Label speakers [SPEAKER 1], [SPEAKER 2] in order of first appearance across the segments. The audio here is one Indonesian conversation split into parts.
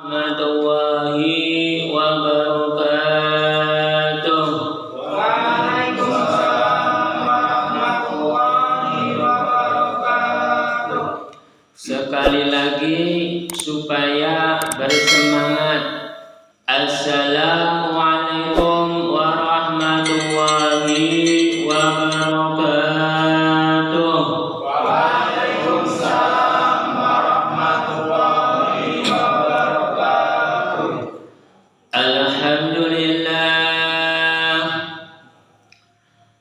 [SPEAKER 1] warahmatullahi wabarakatuh.
[SPEAKER 2] Waalaikumsalam warahmatullahi wabarakatuh.
[SPEAKER 1] Sekali lagi supaya bersemangat. Assalamualaikum warahmatullahi wabarakatuh.
[SPEAKER 2] Waalaikumsalam warahmatullahi wabarakatuh.
[SPEAKER 1] Alhamdulillah,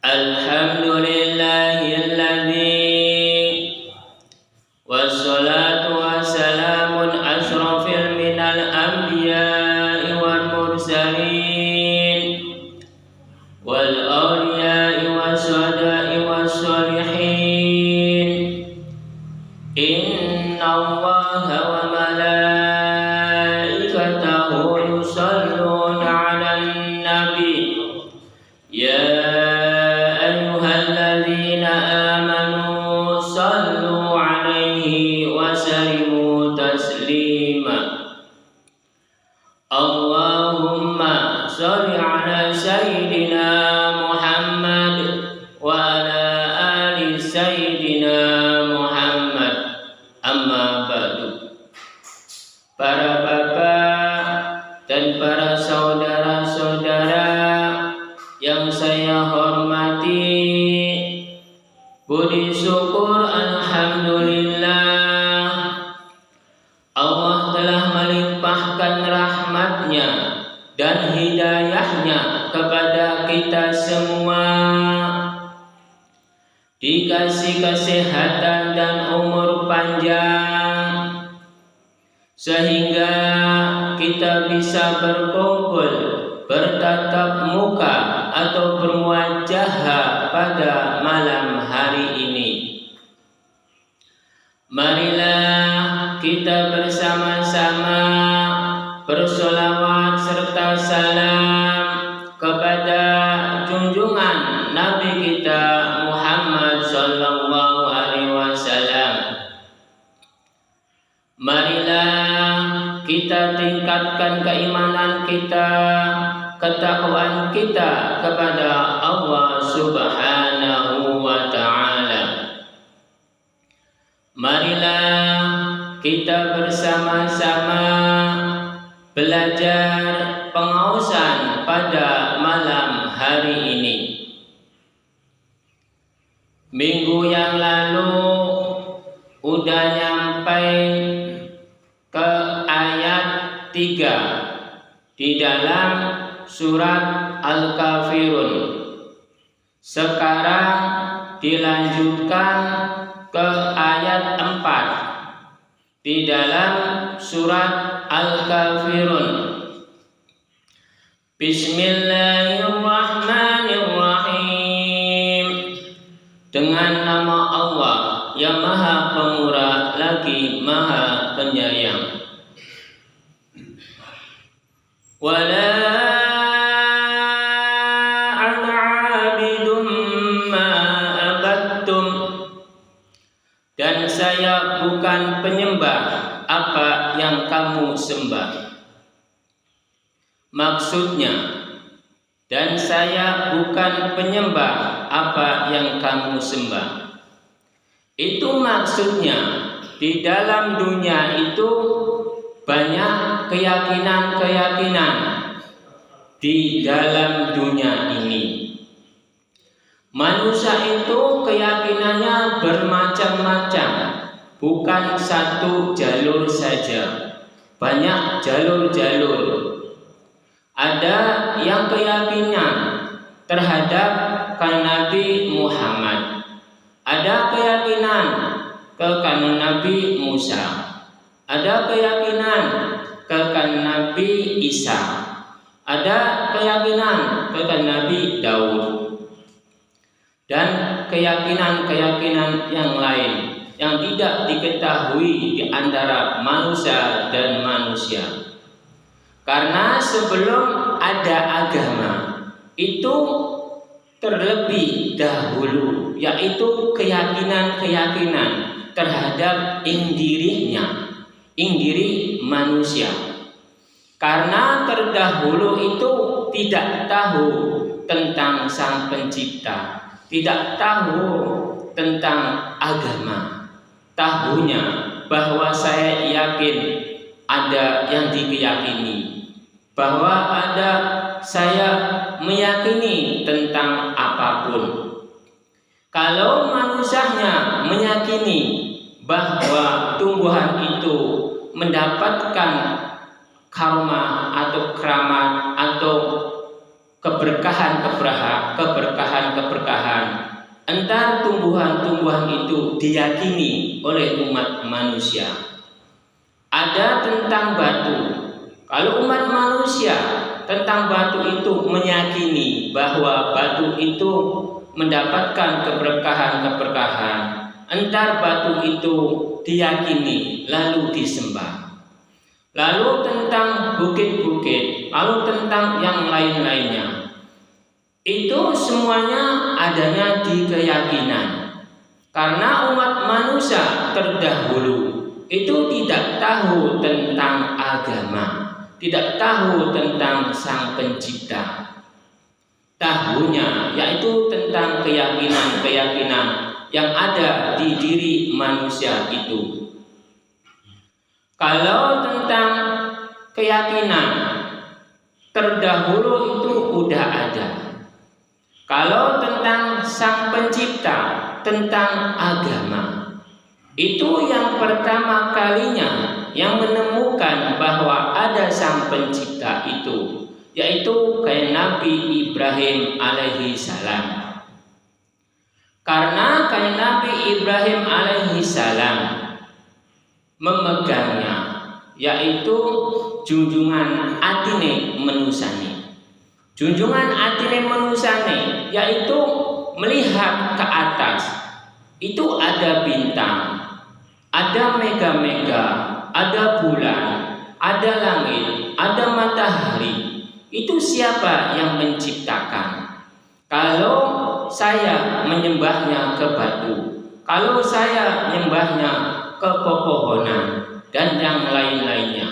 [SPEAKER 1] alhamdulillahilladzi wassalatu wassalamun asrafil minal anbiya'i wal mursalin wal awliya'i wassada'i wassalihin. Inna Allaha wa malaikatahu yusalluna 'alan nabi ya ayyuhalladzina amanu sallu 'alaihi wa sallimu taslima. Allahumma shalli 'ala sayyidina Muhammad wa ala ali sayyidina Muhammad. Amma ba'du. Para bapak dan para saudara-saudara yang saya hormati, puji syukur alhamdulillah Allah telah melimpahkan rahmatnya dan hidayahnya kepada kita semua, dikasih kesehatan dan umur panjang sehingga kita bisa berkumpul, bertatap muka atau bermuajah pada malam hari ini. Marilah kita bersama-sama bersolawat serta salam kepada junjungan Nabi kita Muhammad sallallahu alaihi wasallam. Marilah kita tingkatkan keimanan kita, ketakwaan kita kepada Allah Subhanahu wa ta'ala. Marilah kita bersama-sama belajar pengausan pada malam hari ini. Minggu yang lalu udah nyampai ke ayat 3 di dalam surat Al-Kafirun. Sekarang dilanjutkan ke ayat 4 di dalam surat Al-Kafirun. Bismillahirrahmanirrahim. Dengan nama Allah yang Maha Pemurah lagi Maha Penyayang. Wala ana 'abidum ma abattum. Dan saya bukan penyembah apa yang kamu sembah. Maksudnya, dan saya bukan penyembah apa yang kamu sembah. Itu maksudnya, di dalam dunia itu banyak keyakinan-keyakinan di dalam dunia ini. Manusia itu keyakinannya bermacam-macam, bukan satu jalur saja, banyak jalur-jalur. Ada yang keyakinan terhadap Nabi Muhammad, ada keyakinan ke Nabi Musa, ada keyakinan ke Nabi Isa, ada keyakinan ke Nabi Daud, dan keyakinan-keyakinan yang lain yang tidak diketahui di antara manusia dan manusia. Karena sebelum ada agama itu terlebih dahulu, yaitu keyakinan-keyakinan terhadap indiri manusia. Karena terdahulu itu tidak tahu tentang Sang Pencipta, tidak tahu tentang agama. Tahunya bahwa saya yakin ada yang diyakini, bahwa ada saya meyakini tentang apapun. Kalau manusianya meyakini bahwa tumbuhan itu mendapatkan karma atau keramat atau keberkahan, entar tumbuhan-tumbuhan itu diyakini oleh umat manusia. Ada tentang batu. Kalau umat manusia tentang batu itu meyakini bahwa batu itu mendapatkan keberkahan, entar batu itu diyakini lalu disembah. Lalu tentang bukit-bukit, lalu tentang yang lain-lainnya, itu semuanya adanya di keyakinan. Karena umat manusia terdahulu itu tidak tahu tentang agama, tidak tahu tentang Sang Pencipta. Tahunya yaitu tentang keyakinan-keyakinan yang ada di diri manusia itu. Kalau tentang keyakinan terdahulu itu udah ada. Kalau tentang Sang Pencipta, tentang agama, itu yang pertama kalinya yang menemukan bahwa ada Sang Pencipta itu, yaitu kayak Nabi Ibrahim alaihi salam. Karena kayak Nabi Ibrahim alaihi salam memegangnya, yaitu junjungan atine menusane. Junjungan atine menusane yaitu melihat ke atas. Itu ada bintang, ada mega-mega, ada bulan, ada langit, ada matahari. Itu siapa yang menciptakan? Kalau saya menyembahnya ke batu, kalau saya menyembahnya ke pepohonan dan yang lain-lainnya.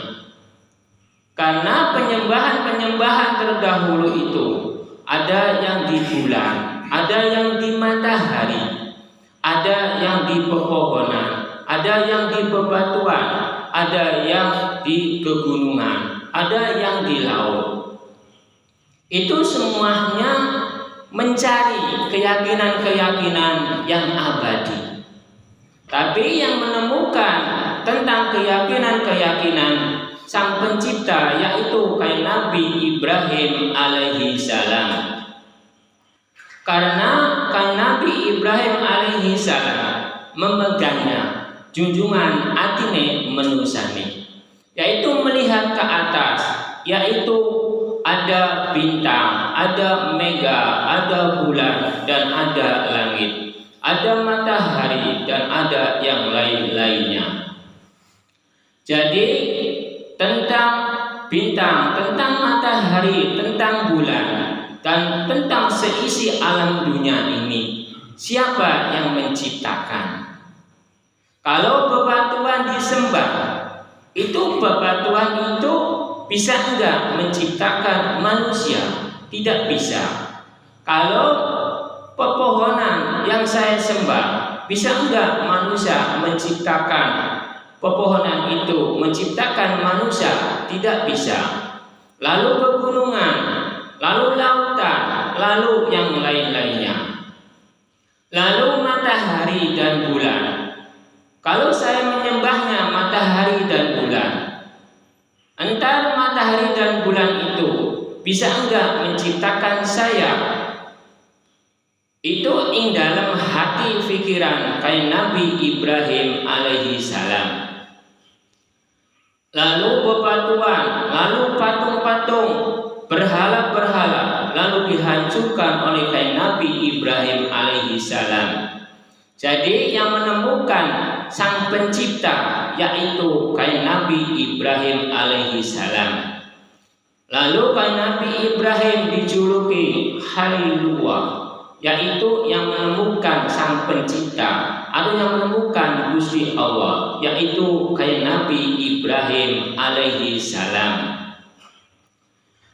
[SPEAKER 1] Karena penyembahan-penyembahan terdahulu itu ada yang di bulan, ada yang di matahari, ada yang di pepohonan, ada yang di bebatuan, ada yang di pegunungan, ada yang di laut. Itu semuanya mencari keyakinan-keyakinan yang abadi. Tapi yang menemukan tentang keyakinan-keyakinan Sang Pencipta yaitu kayak Nabi Ibrahim alaihi salam. Karena kayak Nabi Ibrahim alaihi salam memegangnya junjungan atine menusane, yaitu melihat ke atas, yaitu ada bintang, ada mega, ada bulan dan ada langit, ada matahari dan ada yang lain-lainnya. Jadi tentang bintang, tentang matahari, tentang bulan dan tentang seisi alam dunia ini, siapa yang menciptakan? Kalau bebatuan disembah, itu bebatuan itu bisa enggak menciptakan manusia? Tidak bisa. Kalau pepohonan yang saya sembah, bisa enggak manusia menciptakan pepohonan itu, menciptakan manusia? Tidak bisa. Lalu pegunungan, lalu lautan, lalu yang lain-lainnya. Lalu matahari dan bulan. Kalau saya menyembahnya matahari dan bulan, entar matahari dan bulan itu bisa enggak menciptakan saya? Itu ing dalam hati pikiran kayak Nabi Ibrahim alaihi salam. Lalu bebatuan, lalu patung-patung, berhala-berhala, lalu dihancurkan oleh kayak Nabi Ibrahim alaihi salam. Jadi yang menemukan Sang Pencipta yaitu kayak Nabi Ibrahim alaihi salam. Lalu kayak Nabi Ibrahim dijuluki Khalilullah, yaitu yang menemukan Sang Pencipta atau yang menemukan Gusti Allah, yaitu kayak Nabi Ibrahim alaihi salam.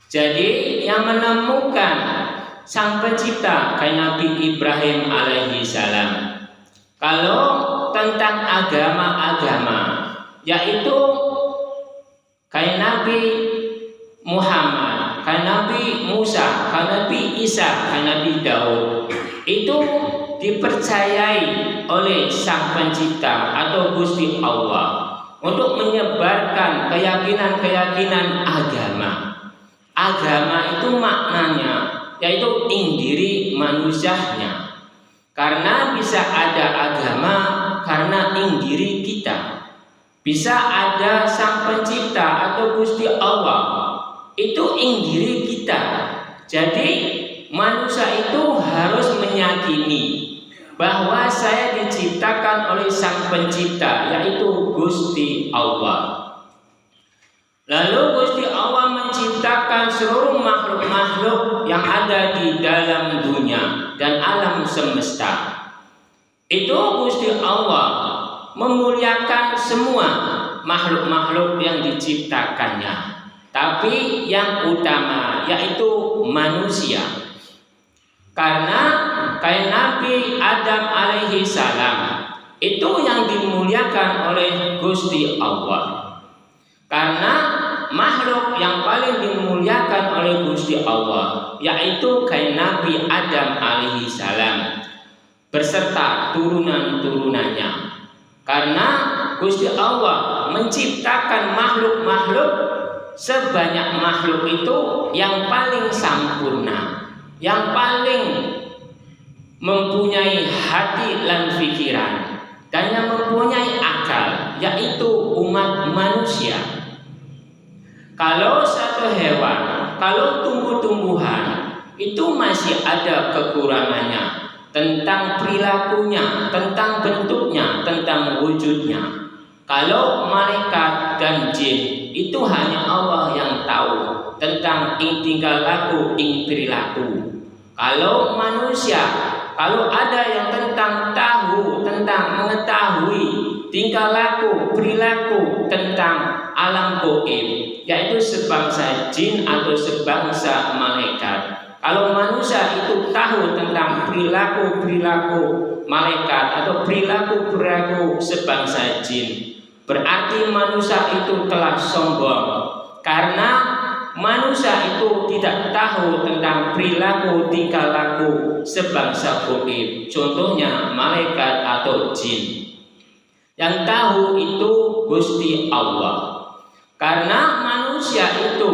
[SPEAKER 1] Jadi yang menemukan sang pencipta kayak Nabi Ibrahim alaihi salam. Kalau tentang agama-agama, yaitu kayak Nabi Muhammad, kayak Nabi Musa, kayak Nabi Isa, kayak Nabi Daud, itu dipercayai oleh sang pencipta atau Gusti Allah untuk menyebarkan keyakinan-keyakinan agama. Agama itu maknanya yaitu indiri manusianya. Karena bisa ada agama karena indiri kita. Bisa ada sang pencipta atau Gusti Allah, itu indiri kita. Jadi manusia itu harus meyakini bahwa saya diciptakan oleh sang pencipta, yaitu Gusti Allah. Lalu Gusti Allah menciptakan seluruh makhluk-makhluk yang ada di dalam dunia dan alam semesta. Itu Gusti Allah memuliakan semua makhluk-makhluk yang diciptakannya. Tapi yang utama yaitu manusia. Karena kayak Nabi Adam alaihi salam itu yang dimuliakan oleh Gusti Allah. Karena makhluk yang paling dimuliakan oleh Gusti Allah yaitu kayak Nabi Adam alaihi salam beserta turunan-turunannya. Karena Gusti Allah menciptakan makhluk-makhluk, sebanyak makhluk itu yang paling sempurna, yang paling mempunyai hati dan pikiran, dan yang mempunyai akal, yaitu umat manusia. Kalau satu hewan, kalau tumbuh-tumbuhan itu masih ada kekurangannya tentang perilakunya, tentang bentuknya, tentang wujudnya. Kalau malaikat dan jin itu hanya Allah yang tahu tentang tingkah laku, perilaku. Kalau manusia, kalau ada yang tentang mengetahui tingkah laku, perilaku tentang alam gaib, yaitu sebangsa jin atau sebangsa malaikat. Kalau manusia itu tahu tentang perilaku malaikat atau perilaku sebangsa jin, berarti manusia itu telah sombong. Karena manusia itu tidak tahu tentang perilaku tingkah laku sebangsa gaib, contohnya malaikat atau jin. Yang tahu itu Gusti Allah. Karena manusia itu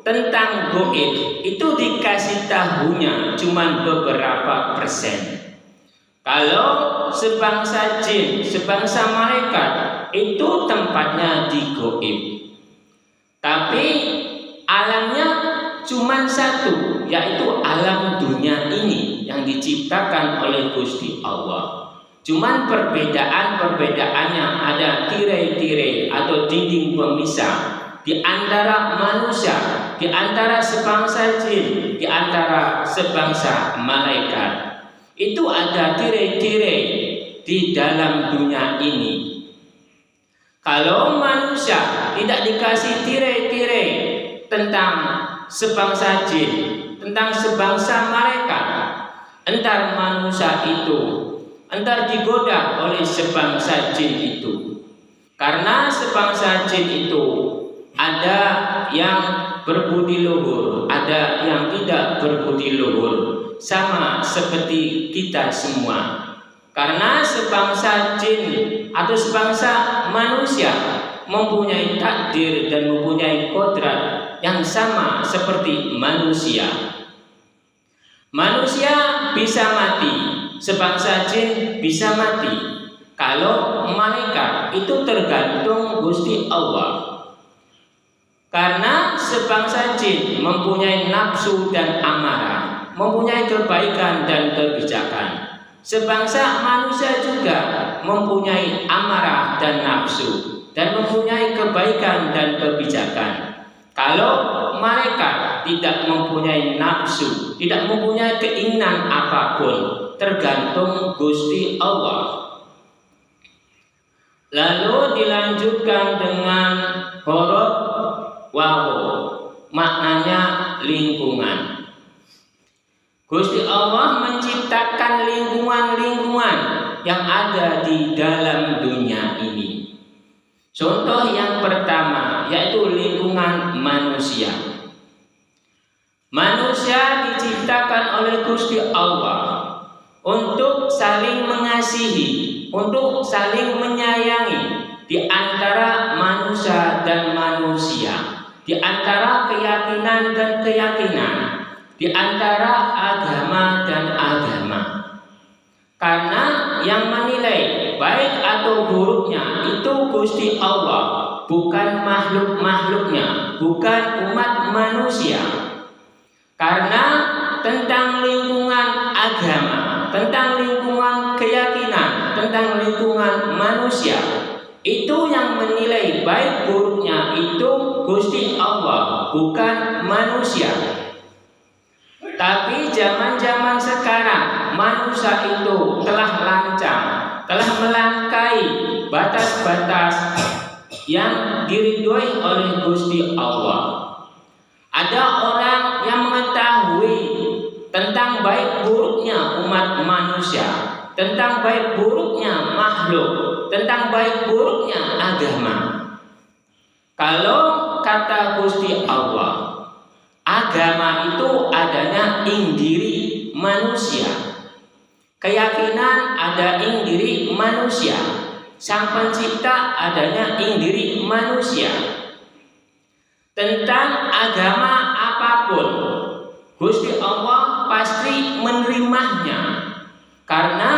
[SPEAKER 1] tentang gaib itu dikasih tahunya cuma beberapa persen. Kalau sebangsa jin, sebangsa malaikat itu tempatnya di gaib. Tapi alamnya cuma satu, yaitu alam dunia ini yang diciptakan oleh Gusti Allah. Cuman perbedaannya ada tirai-tirai atau dinding pemisah di antara manusia, di antara sebangsa jin, di antara sebangsa malaikat. Itu ada tirai-tirai di dalam dunia ini. Kalau manusia tidak dikasih tirai-tirai tentang sebangsa jin, tentang sebangsa malaikat, entar manusia itu entar digoda oleh sebangsa jin itu. Karena sebangsa jin itu ada yang berbudi luhur, ada yang tidak berbudi luhur, sama seperti kita semua. Karena sebangsa jin atau sebangsa manusia mempunyai takdir dan mempunyai kodrat yang sama seperti manusia. Manusia bisa mati, sebangsa jin bisa mati. Kalau malaikat itu tergantung Gusti Allah. Karena sebangsa jin mempunyai nafsu dan amarah, mempunyai kebaikan dan kebijakan. Sebangsa manusia juga mempunyai amarah dan nafsu dan mempunyai kebaikan dan kebijakan. Kalau malaikat tidak mempunyai nafsu, tidak mempunyai keinginan apapun, tergantung Gusti Allah. Lalu dilanjutkan dengan huruf wawu, maknanya lingkungan. Gusti Allah menciptakan lingkungan-lingkungan yang ada di dalam dunia ini. Contoh yang pertama yaitu lingkungan manusia. Manusia diciptakan oleh Gusti Allah untuk saling mengasihi, untuk saling menyayangi di antara manusia dan manusia, di antara keyakinan dan keyakinan, di antara agama dan agama. Karena yang menilai baik atau buruknya itu Gusti Allah, bukan makhluk-makhluknya, bukan umat manusia. Karena tentang lingkungan agama, tentang lingkungan keyakinan, tentang lingkungan manusia, itu yang menilai baik buruknya itu Gusti Allah, bukan manusia. Tapi zaman-zaman sekarang manusia itu telah lancang, telah melangkai batas-batas yang diridhoi oleh Gusti Allah. Ada orang yang mengetahui tentang baik buruknya umat manusia, tentang baik buruknya makhluk, tentang baik buruknya agama. Kalau kata Gusti Allah, agama itu adanya ing diri manusia. Keyakinan ada ing diri manusia. Sang pencipta adanya ing diri manusia. Tentang agama apapun, Gusti Allah pasti menerimanya. Karena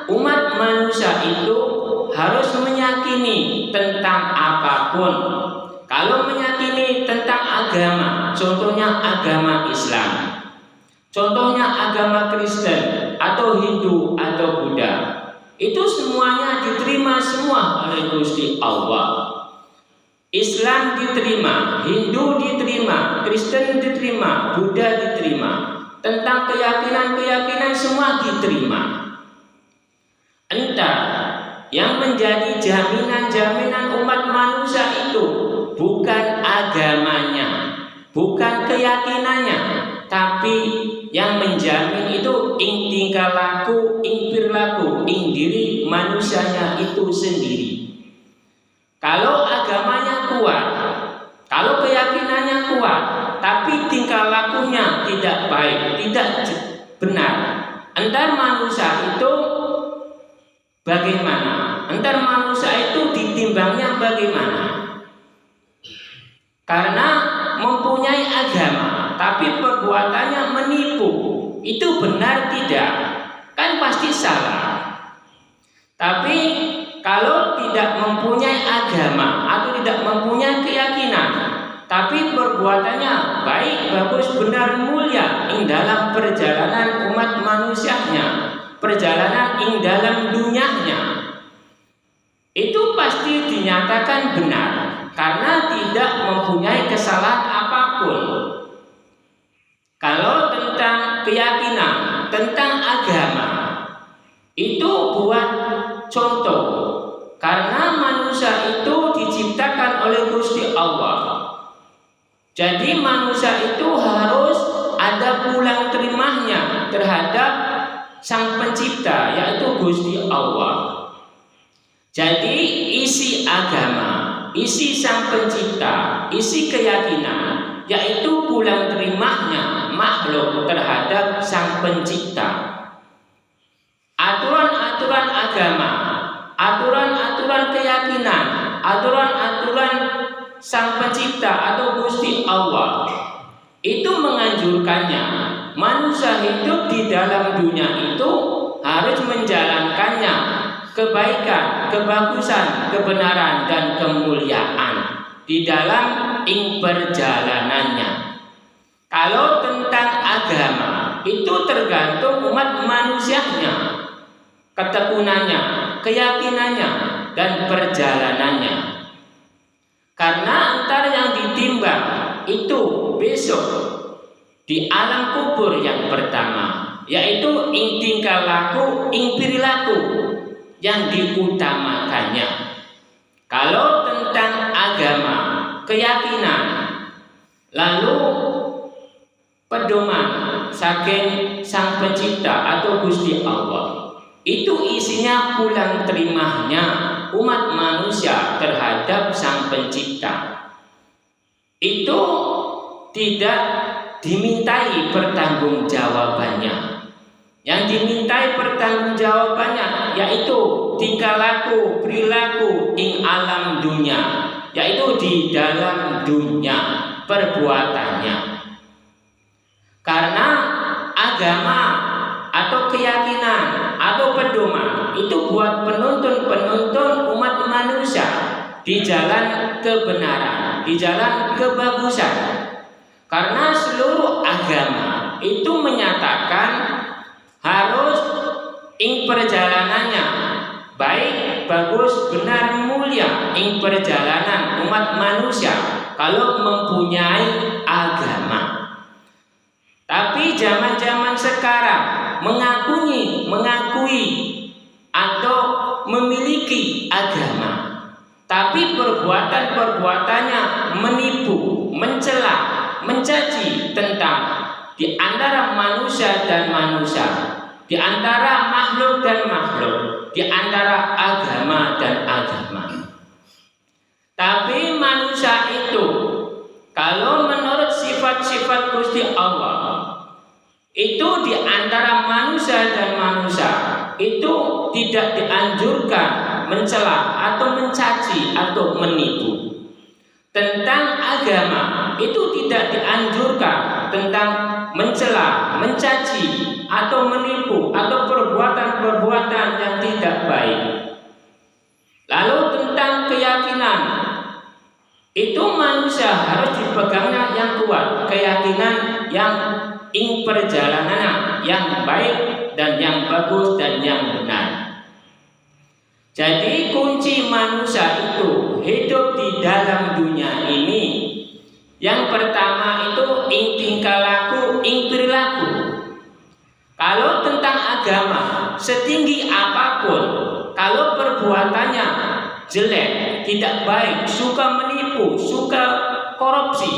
[SPEAKER 1] umat manusia itu harus meyakini tentang apapun. Kalau meyakini tentang agama, contohnya agama Islam, contohnya agama Kristen atau Hindu atau Buddha, itu semuanya diterima semua oleh Gusti Allah. Islam diterima, Hindu diterima, Kristen diterima, Buddha diterima. Tentang keyakinan-keyakinan semua diterima. Entah yang menjadi jaminan-jaminan umat manusia itu bukan agamanya, bukan keyakinannya, tapi yang menjamin itu ing tingkah laku, ing perilaku, ing diri manusianya itu sendiri. Kalau agamanya kuat, kalau keyakinannya kuat, tapi tingkah lakunya tidak baik, tidak benar, entar manusia itu bagaimana? Entar manusia itu ditimbangnya bagaimana? Karena mempunyai agama, tapi perbuatannya menipu, itu benar tidak? Kan pasti salah. Tapi kalau tidak mempunyai agama atau tidak mempunyai keyakinan, tapi perbuatannya baik, bagus, benar, mulia ing dalam perjalanan umat manusianya, perjalanan ing dalam dunianya, itu pasti dinyatakan benar karena tidak mempunyai kesalahan apapun. Kalau tentang keyakinan, tentang agama, itu buat contoh, karena manusia itu diciptakan oleh Gusti Allah. Jadi manusia itu harus ada pulang terimanya terhadap Sang Pencipta, yaitu Gusti Allah. Jadi isi agama, isi Sang Pencipta, isi keyakinan, yaitu pulang terimanya makhluk terhadap Sang Pencipta. Aturan-aturan agama, aturan-aturan keyakinan, aturan-aturan Sang Pencipta atau Gusti Allah itu menganjurkannya manusia hidup di dalam dunia itu harus menjalankannya kebaikan, kebagusan, kebenaran dan kemuliaan di dalam perjalanannya. Kalau tentang agama itu tergantung umat manusianya, ketekunannya, keyakinannya, dan perjalanannya. Karena antara yang ditimbang itu besok di alam kubur yang pertama, yaitu ing tingkah laku, ing perilaku yang diutamakannya. Kalau tentang agama, keyakinan, Lalu pedoman saking Sang Pencipta atau Gusti Allah itu isinya pulang terimanya umat manusia terhadap Sang Pencipta. Itu tidak dimintai pertanggungjawabannya. Yang dimintai pertanggungjawabannya yaitu tingkah laku, perilaku ing alam dunia, yaitu di dalam dunia perbuatannya. Karena agama atau keyakinan atau pedoman itu buat penuntun umat manusia di jalan kebenaran, di jalan kebagusan. Karena seluruh agama itu menyatakan harus ing perjalanannya baik, bagus, benar, mulia ing perjalanan umat manusia kalau mempunyai agama. Tapi zaman-zaman sekarang mengakui atau memiliki agama, tapi perbuatan-perbuatannya menipu, mencela, mencaci tentang di antara manusia dan manusia, di antara makhluk dan makhluk, di antara agama dan agama. Tapi manusia itu kalau menurut sifat-sifat Gusti Allah itu di antara manusia dan manusia itu tidak dianjurkan mencela atau mencaci atau menipu. Tentang agama itu tidak dianjurkan tentang mencela, mencaci atau menipu atau perbuatan-perbuatan yang tidak baik. Lalu tentang keyakinan itu manusia harus dipegangnya yang kuat, keyakinan yang ing perjalanannya yang baik dan yang bagus dan yang benar. Jadi kunci manusia itu hidup di dalam dunia ini, yang pertama itu ing tingkah laku, ing perilaku. Kalau tentang agama setinggi apapun, kalau perbuatannya jelek, tidak baik, suka menipu, suka korupsi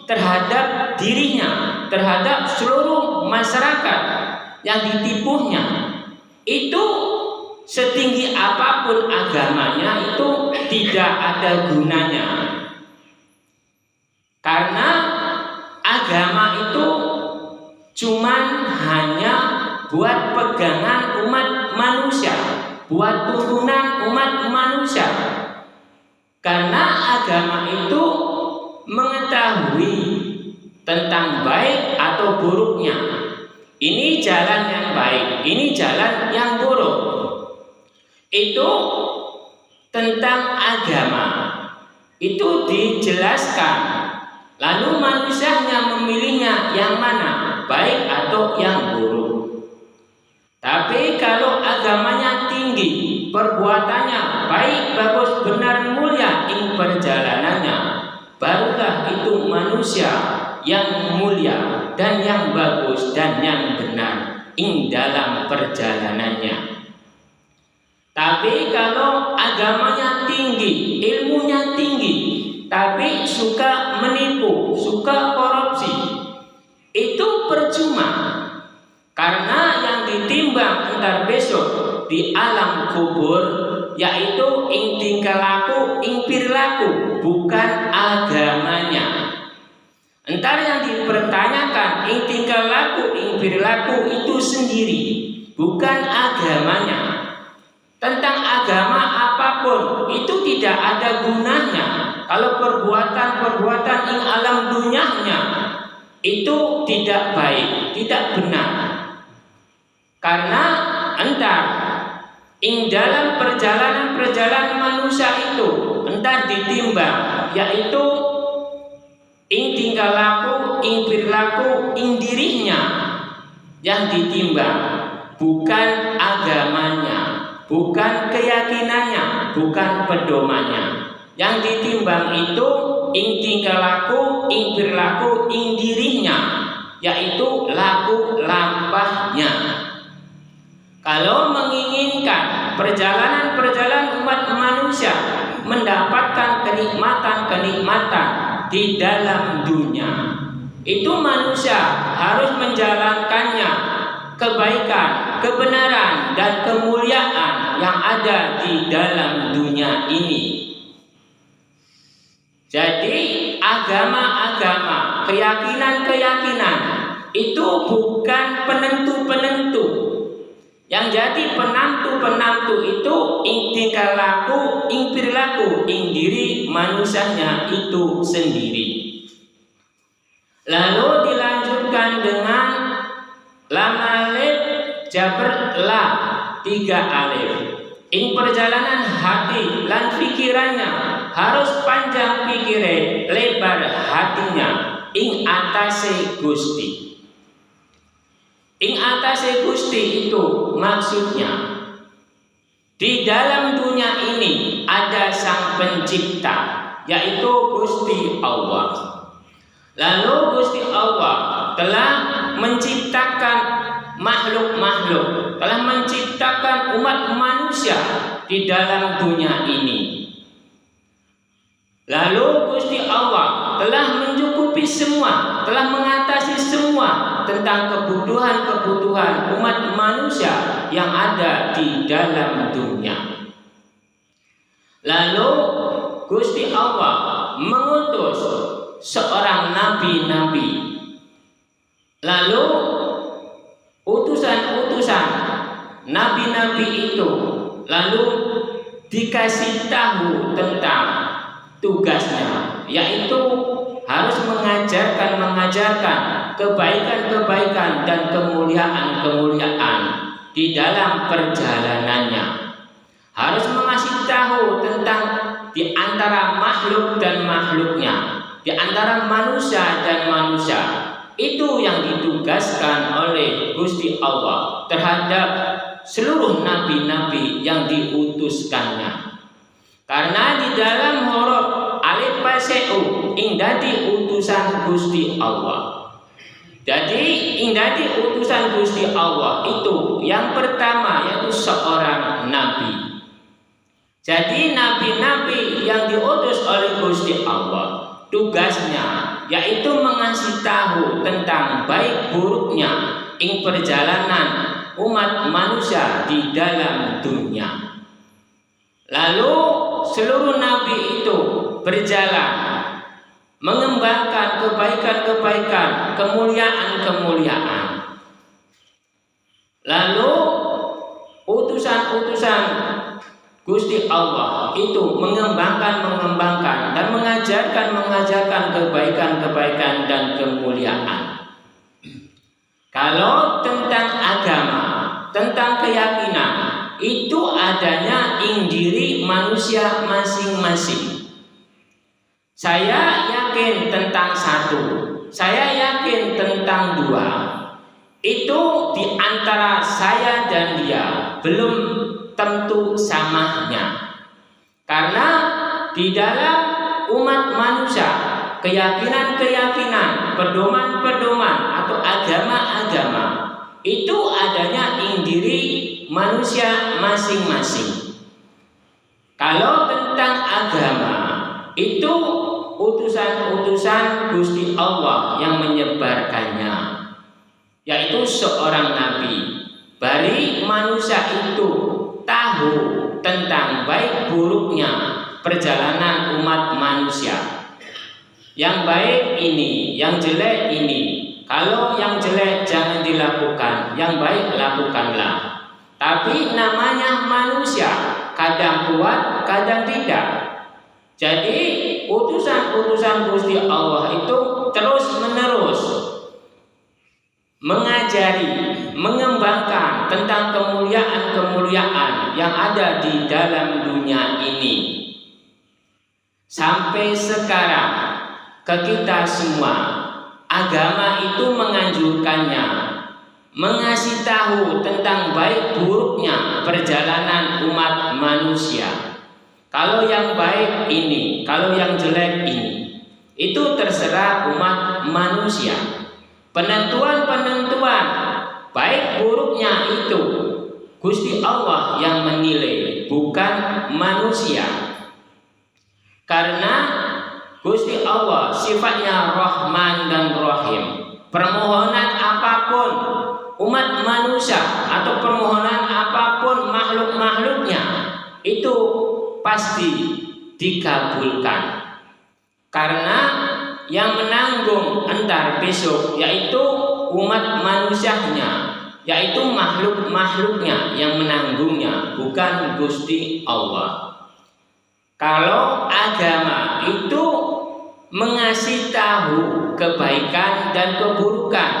[SPEAKER 1] terhadap dirinya, terhadap seluruh masyarakat yang ditipunya, itu setinggi apapun agamanya itu tidak ada gunanya. Karena agama itu cuman hanya buat pegangan umat manusia, buat turunan umat manusia. Karena agama itu mengetahui tentang baik atau buruknya. Ini jalan yang baik, ini jalan yang buruk. Itu tentang agama itu dijelaskan, lalu manusianya memilihnya yang mana, baik atau yang buruk. Tapi kalau agamanya tinggi, perbuatannya baik, bagus, benar, mulia ing perjalanannya, barulah itu manusia yang mulia dan yang bagus dan yang benar ing dalam perjalanannya. Tapi kalau agamanya tinggi, ilmunya tinggi, tapi suka menipu, suka korupsi, itu percuma. Karena yang ditimbang entar besok di alam kubur yaitu ing tingkah laku, ing perilaku, bukan agamanya. Entar yang dipertanyakan ing tingkah laku, ing perilaku itu sendiri, bukan agamanya. Tentang agama apapun itu tidak ada gunanya kalau perbuatan-perbuatan ing alam dunianya itu tidak baik, tidak benar. Karena entar ing dalam perjalanan manusia itu entar ditimbang, yaitu ing tingkah laku, ing perilaku, ing dirinya yang ditimbang, bukan agamanya, bukan keyakinannya, bukan pedomannya. Yang ditimbang itu ing tingkah laku, ing perilaku, ing dirinya, yaitu laku lampahnya. Kalau menginginkan perjalanan umat manusia mendapatkan kenikmatan-kenikmatan di dalam dunia. Itu manusia harus menjalankannya, kebaikan, kebenaran, dan kemuliaan yang ada di dalam dunia ini. Jadi agama-agama, keyakinan-keyakinan itu bukan penentu-penentu. Yang jadi penentu-penentu itu tingkah laku, perilaku, diri manusianya itu sendiri. Lalu dilanjutkan dengan lam alif jaber la 3 alif. Perjalanan hati lan pikirannya harus panjang pikire, lebar hatinya atase Gusti. Atase Gusti itu maksudnya di dalam dunia ini ada Sang Pencipta, yaitu Gusti Allah. Lalu Gusti Allah telah menciptakan makhluk-makhluk, telah menciptakan umat manusia di dalam dunia ini. Lalu Gusti Allah telah mencukupi semua, telah mengatasi semua tentang kebutuhan-kebutuhan umat manusia yang ada di dalam dunia. Lalu Gusti Allah mengutus seorang nabi-nabi. Lalu utusan-utusan nabi-nabi itu lalu dikasih tahu tentang tugasnya, yaitu harus mengajarkan kebaikan-kebaikan dan kemuliaan-kemuliaan di dalam perjalanannya. Harus mengasih tahu tentang di antara makhluk dan makhluknya, di antara manusia dan manusia. Itu yang ditugaskan oleh Gusti Allah terhadap seluruh nabi-nabi yang diutuskannya. Karena di dalam huruf alif paseu dadi utusan Gusti Allah. Jadi dadi utusan Gusti Allah itu yang pertama yaitu seorang nabi. Jadi nabi-nabi yang diutus oleh Gusti Allah tugasnya yaitu mengasih tahu tentang baik buruknya perjalanan umat manusia di dalam dunia. Lalu seluruh nabi itu berjalan mengembangkan kebaikan-kebaikan, kemuliaan-kemuliaan. Lalu utusan-utusan Gusti Allah itu mengembangkan dan mengajarkan kebaikan-kebaikan dan kemuliaan. Kalau tentang agama, tentang keyakinan, itu adanya diri manusia masing-masing. Saya yakin tentang satu, saya yakin tentang dua. Itu di antara saya dan dia belum tentu samanya. Karena di dalam umat manusia, keyakinan-keyakinan, pedoman-pedoman atau agama-agama itu adanya diri manusia masing-masing. Kalau tentang agama itu utusan-utusan Gusti Allah yang menyebarkannya, yaitu seorang nabi. Bari manusia itu tahu tentang baik buruknya perjalanan umat manusia. Yang baik ini, yang jelek ini. Kalau yang jelek jangan dilakukan, yang baik lakukanlah. Tapi namanya manusia, kadang kuat, kadang tidak. Jadi utusan-utusan Gusti Allah itu terus-menerus mengajari, mengembangkan tentang kemuliaan-kemuliaan yang ada di dalam dunia ini. Sampai sekarang ke kita semua, agama itu menganjurkannya, mengasih tahu tentang baik buruknya perjalanan umat manusia. Kalau yang baik ini, kalau yang jelek ini, itu terserah umat manusia. Penentuan-penentuan baik buruknya itu Gusti Allah yang menilai, bukan manusia. Karena Gusti Allah sifatnya Rahman dan Rahim. Permohonan apapun umat manusia atau permohonan apapun makhluk-makhluknya itu pasti dikabulkan. Karena yang menanggung entar besok yaitu umat manusianya, yaitu makhluk-makhluknya yang menanggungnya, bukan Gusti Allah. Kalau agama itu mengasih tahu kebaikan dan keburukan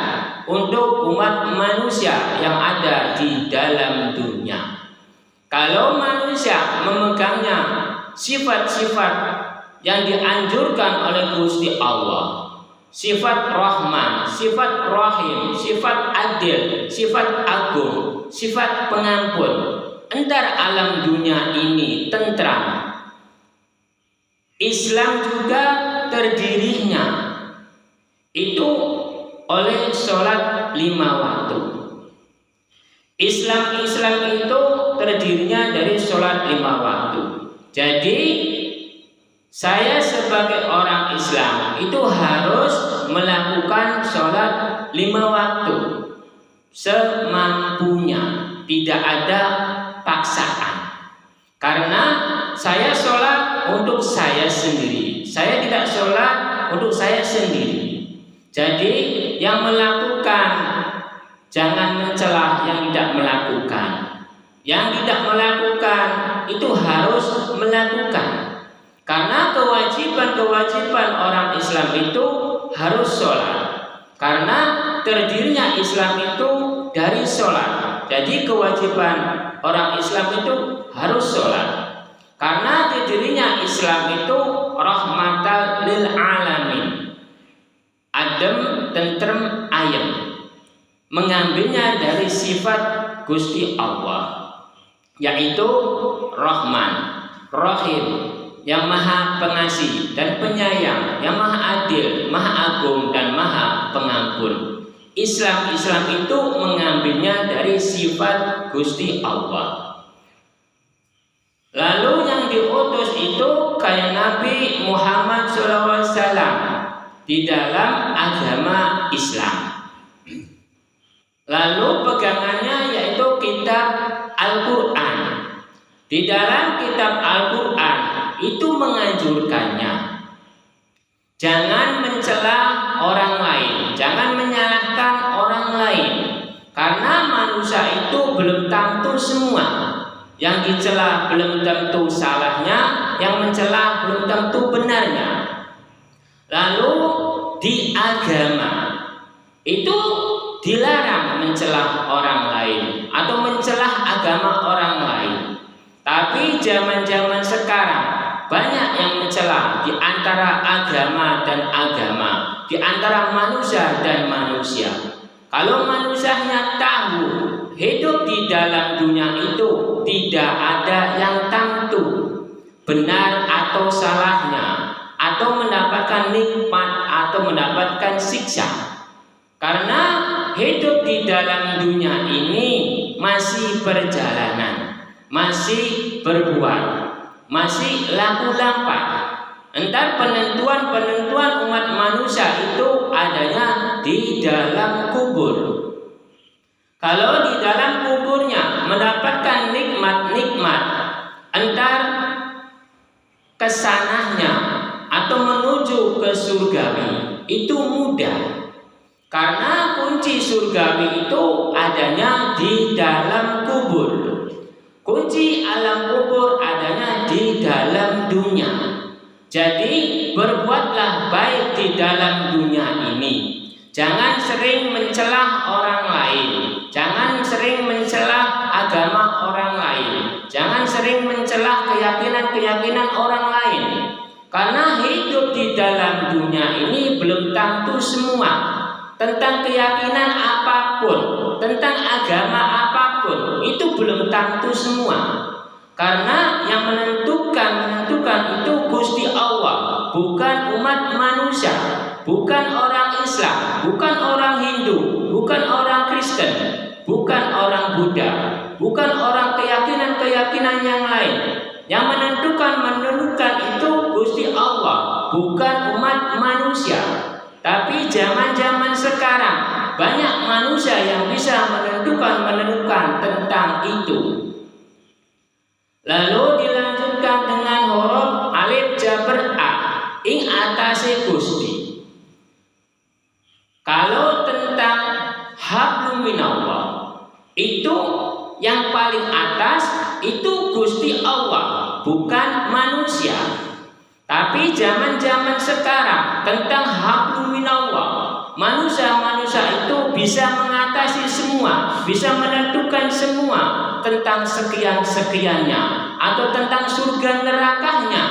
[SPEAKER 1] untuk umat manusia yang ada di dalam dunia. Kalau manusia memegangnya sifat-sifat yang dianjurkan oleh Gusti Allah, sifat Rahman, sifat Rahim, sifat Adil, sifat Agung, sifat Pengampun, entar alam dunia ini tentram. Islam juga terdirinya itu oleh sholat 5 waktu. Islam itu terdirinya dari sholat 5 waktu. Jadi saya sebagai orang Islam itu harus melakukan sholat 5 waktu semampunya, tidak ada paksaan. Karena saya sholat untuk saya sendiri, saya tidak sholat untuk saya sendiri. Jadi yang melakukan jangan mencela yang tidak melakukan. Yang tidak melakukan itu harus melakukan. Karena kewajiban orang Islam itu harus sholat. Karena terdirinya Islam itu dari sholat. Jadi kewajiban orang Islam itu harus sholat. Karena dirinya Islam itu rahmatan lil alamin, adem, tentrem, ayem, mengambilnya dari sifat Gusti Allah, yaitu Rahman, Rahim, yang maha pengasih dan penyayang, yang maha adil, maha agung dan maha pengampun. Islam itu mengambilnya dari sifat Gusti Allah. Lalu yang diutus itu kayak Nabi Muhammad SAW di dalam agama Islam. Lalu pegangannya yaitu kitab Al-Quran. Di dalam kitab Al-Quran itu menganjurkannya, jangan mencela orang lain, jangan menyalahkan orang lain, karena manusia itu belum tentu semua. Yang dicela belum tentu salahnya, yang mencela belum tentu benarnya. Lalu di agama itu dilarang mencela orang lain atau mencela agama orang lain. Tapi zaman-zaman sekarang banyak yang mencela di antara agama dan agama, di antara manusia dan manusia. Kalau manusianya tahu hidup di dalam dunia itu tidak ada yang tentu benar atau salahnya, atau mendapatkan nikmat atau mendapatkan siksa. Karena hidup di dalam dunia ini masih perjalanan, masih berbuat, masih laku lampah. Entar penentuan umat manusia itu adanya di dalam kubur. Kalau di dalam kuburnya mendapatkan nikmat-nikmat, entar kesananya atau menuju ke surgawi itu mudah. Karena kunci surgawi itu adanya di dalam kubur. Kunci alam kubur adanya di dalam dunia. Jadi berbuatlah baik di dalam dunia ini. Jangan sering mencela orang lain. Jangan sering mencela agama orang lain. Jangan sering mencela keyakinan-keyakinan orang lain. Karena hidup di dalam dunia ini belum tentu semua. Tentang keyakinan apapun, tentang agama apapun, itu belum tentu semua. Karena yang menentukan itu Gusti Allah, bukan umat manusia, bukan orang Islam, bukan orang Hindu, bukan orang Kristen, bukan orang Buddha, bukan orang keyakinan-keyakinan yang lain. Yang menentukan itu Gusti Allah. bukan umat manusia. Tapi zaman-zaman sekarang banyak manusia yang bisa menentukan tentang itu. Lalu dilanjutkan dengan huruf alif jaber a, ing atase Gusti. Kalau tentang hablum minallah, itu yang paling atas itu Gusti Allah, bukan manusia. Tapi zaman-zaman sekarang tentang hablum minallah, manusia-manusia itu bisa mengatasi semua, bisa menentukan semua tentang sekian-sekiannya atau tentang surga nerakanya.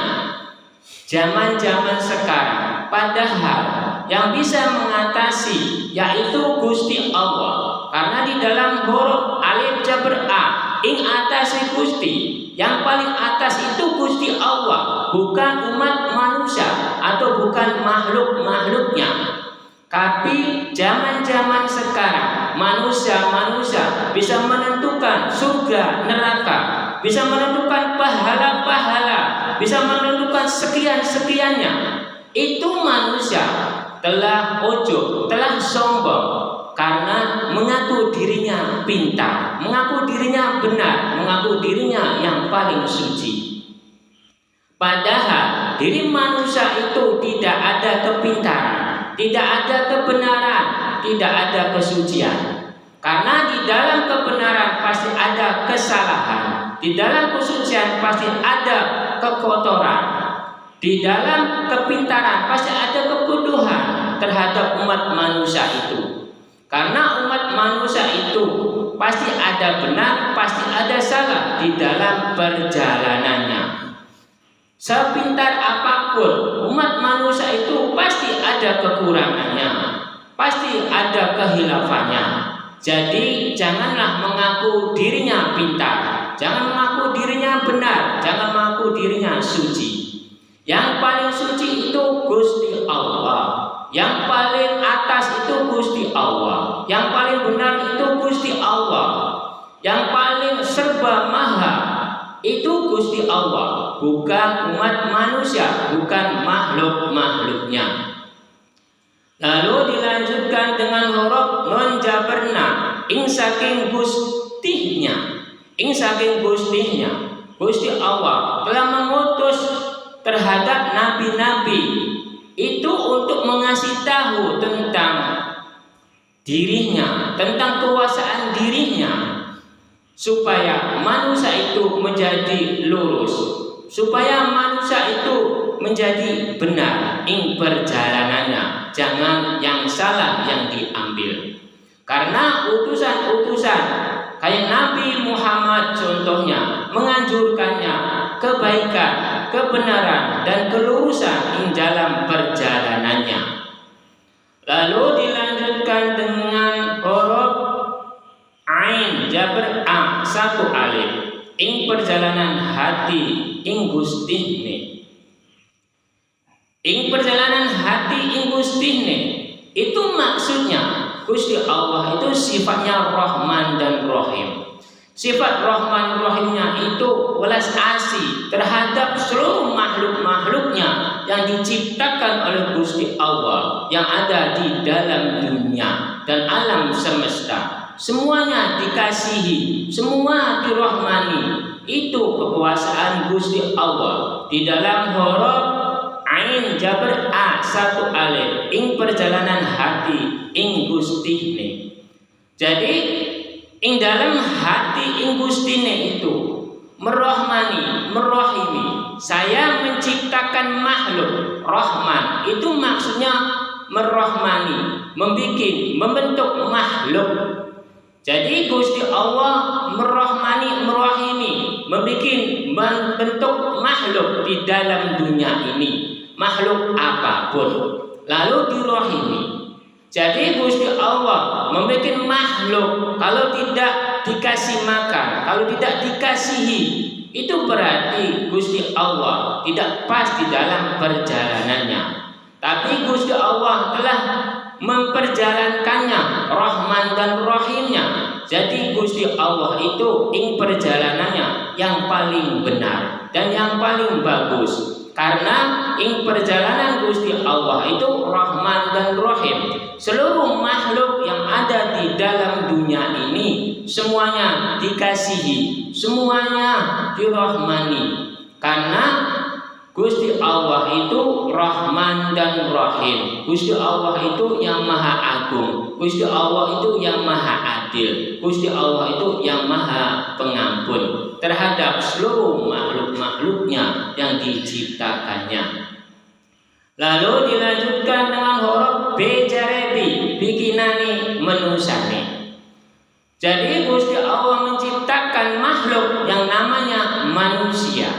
[SPEAKER 1] Zaman-zaman sekarang, padahal yang bisa mengatasi yaitu Gusti Allah. Karena di dalam huruf alif jaber a, ing atase Gusti, yang paling atas itu Gusti Allah, bukan umat manusia atau bukan makhluk-makhluknya. Tapi zaman-zaman sekarang manusia-manusia bisa menentukan surga neraka, bisa menentukan pahala-pahala, bisa menentukan sekian-sekiannya. Itu manusia telah ujub, telah sombong karena mengaku dirinya pintar, mengaku dirinya benar, mengaku dirinya yang paling suci. Padahal diri manusia itu tidak ada kepintaran, tidak ada kebenaran, tidak ada kesucian. Karena di dalam kebenaran pasti ada kesalahan, di dalam kesucian pasti ada kekotoran, di dalam kepintaran pasti ada kebodohan terhadap umat manusia itu. Karena umat manusia itu pasti ada benar, pasti ada salah di dalam perjalanannya. Sepintar apapun umat manusia itu pasti ada kekurangannya, pasti ada kehilafannya. Jadi janganlah mengaku dirinya pintar, jangan mengaku dirinya benar, jangan mengaku dirinya suci. Yang paling suci itu Gusti Allah, yang paling atas itu Gusti Allah, yang paling benar itu Gusti Allah, yang paling serba maha itu Gusti Allah, bukan umat manusia, bukan makhluk-makhluknya. Lalu dilanjutkan dengan huruf nun jaberna, ing saking Gustihnya, ing saking Gustihnya. Gusti Allah telah mengutus terhadap nabi-nabi itu untuk mengasih tahu tentang dirinya, tentang kekuasaan dirinya, supaya manusia itu menjadi lurus, supaya manusia itu menjadi benar ing perjalanannya, jangan yang salah yang diambil. Karena utusan-utusan kayak Nabi Muhammad contohnya menganjurkannya kebaikan, kebenaran dan kelurusan ing dalam perjalanannya. Lalu dilanjutkan dengan huruf ain jaber a satu alif, ing perjalanan hati ing Gustihne. Ing perjalanan hati ing Gustihne itu maksudnya Gusti Allah itu sifatnya Rahman dan Rahim. Sifat Rahman Rahimnya itu welas asih terhadap seluruh makhluk-makhluknya yang diciptakan oleh Gusti Allah yang ada di dalam dunia dan alam semesta. Semuanya dikasihi, semua dirahmani. Itu kekuasaan Gusti Allah. Di dalam huruf ain jaber a satu alif, ing perjalanan hati ing Gustihne. Jadi ing dalam hati ing Gustihne itu merahmani, merahimi. Saya menciptakan makhluk Rahman, itu maksudnya merahmani, membentuk makhluk. Jadi Gusti Allah merahmani, merahimi, membentuk makhluk di dalam dunia ini, makhluk apapun, lalu dirahimi. Jadi Gusti Allah membuat makhluk, kalau tidak dikasih makan, kalau tidak dikasihi, itu berarti Gusti Allah tidak pas di dalam perjalanannya. Tapi Gusti Allah telah memperjalankannya, Rahman dan Rahimnya. Jadi Gusti Allah itu ing perjalanannya yang paling benar dan yang paling bagus. Karena ing perjalanan Gusti Allah itu Rahman dan Rahim. Seluruh makhluk yang ada di dalam dunia ini semuanya dikasihi, semuanya dirahmani. Karena Gusti Allah itu Rahman dan Rahim. Gusti Allah itu yang Maha Agung. Gusti Allah itu yang Maha Adil. Gusti Allah itu yang Maha Pengampun terhadap seluruh makhluk-makhluknya yang diciptakannya. Lalu dilanjutkan dengan huruf B jarebi bikinani menusani. Jadi Gusti Allah menciptakan makhluk yang namanya manusia.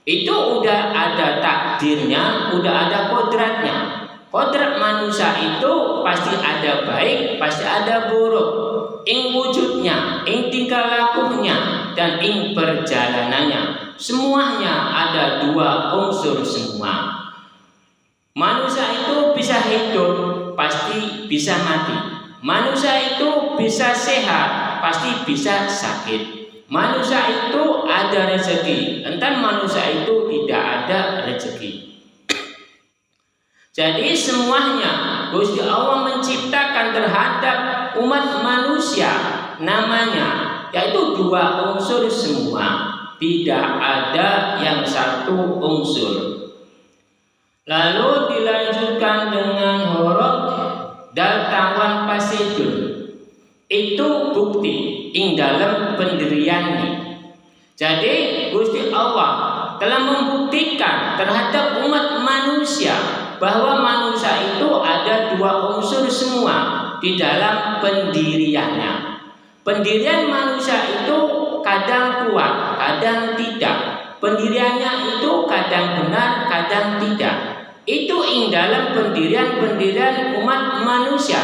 [SPEAKER 1] Itu udah ada takdirnya, udah ada kodratnya. Kodrat manusia itu pasti ada baik, pasti ada buruk. Ing wujudnya, ing tingkah lakunya, dan ing perjalanannya. Semuanya ada dua unsur semua. Manusia itu bisa hidup, pasti bisa mati. Manusia itu bisa sehat, pasti bisa sakit. Manusia itu ada rezeki, entar manusia itu tidak ada rezeki. Jadi semuanya Gusti Allah menciptakan terhadap umat manusia namanya, yaitu dua unsur semua, tidak ada yang satu unsur. Lalu dilanjutkan dengan huruf dal tawan pasidun. Itu bukti ing dalam pendiriannya. Jadi Gusti Allah telah membuktikan terhadap umat manusia bahwa manusia itu ada dua unsur semua di dalam pendiriannya. Pendirian manusia itu kadang kuat, kadang tidak. Pendiriannya itu kadang benar, kadang tidak. Itu ing dalam pendirian umat manusia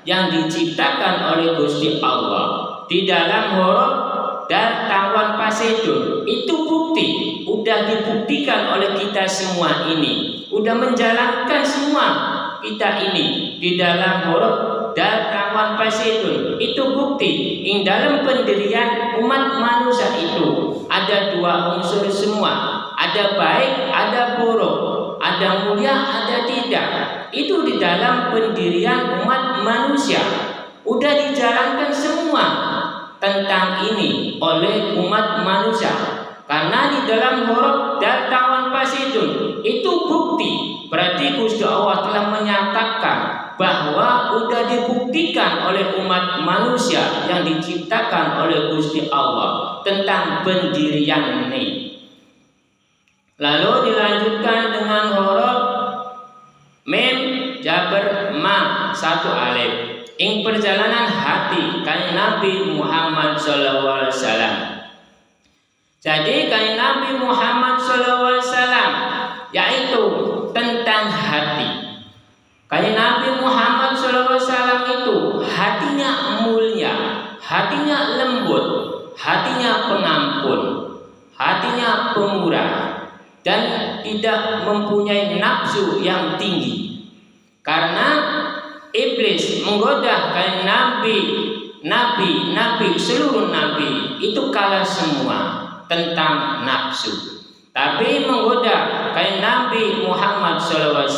[SPEAKER 1] yang diciptakan oleh Gusti Allah di dalam huruf dan tawan pasedun. Itu bukti, udah dibuktikan oleh kita semua ini, udah menjalankan semua kita ini di dalam huruf dan tawan pasedun. Itu bukti ing dalam pendirian umat manusia itu ada dua unsur semua, ada baik, ada buruk, ada mulia, ada tidak. Itu di dalam pendirian umat manusia udah dijalankan semua tentang ini oleh umat manusia. Karena di dalam huruf dan tawan pasidun itu bukti, berarti Gusti Allah telah menyatakan bahwa udah dibuktikan oleh umat manusia yang diciptakan oleh Gusti Allah tentang pendirian ini. Lalu dilanjutkan dengan huruf mim jabar ma satu alif. Ing perjalanan hati kanjeng Nabi Muhammad sallallahu alaihi wasallam. Jadi kanjeng Nabi Muhammad sallallahu alaihi wasallam yaitu tentang hati. Kanjeng Nabi Muhammad sallallahu alaihi wasallam itu hatinya mulia, hatinya lembut, hatinya pengampun, hatinya pemurah, dan tidak mempunyai nafsu yang tinggi. Karena iblis menggoda kanjeng nabi, seluruh nabi itu kalah semua tentang nafsu. Tapi menggoda kanjeng Nabi Muhammad SAW,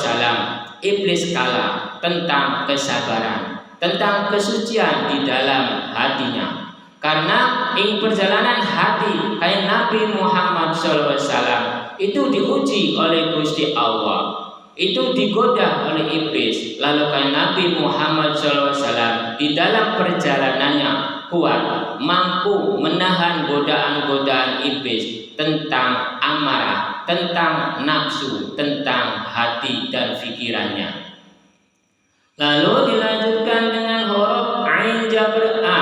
[SPEAKER 1] iblis kalah tentang kesabaran, tentang kesucian di dalam hatinya. Karena ing perjalanan hati kanjeng Nabi Muhammad SAW itu diuji oleh Gusti Allah, itu digoda oleh iblis. Lalu kanjeng Nabi Muhammad SAW di dalam perjalanannya kuat, mampu menahan godaan-godaan iblis tentang amarah, tentang nafsu, tentang hati dan pikirannya. Lalu dilanjutkan dengan huruf ain jabr a,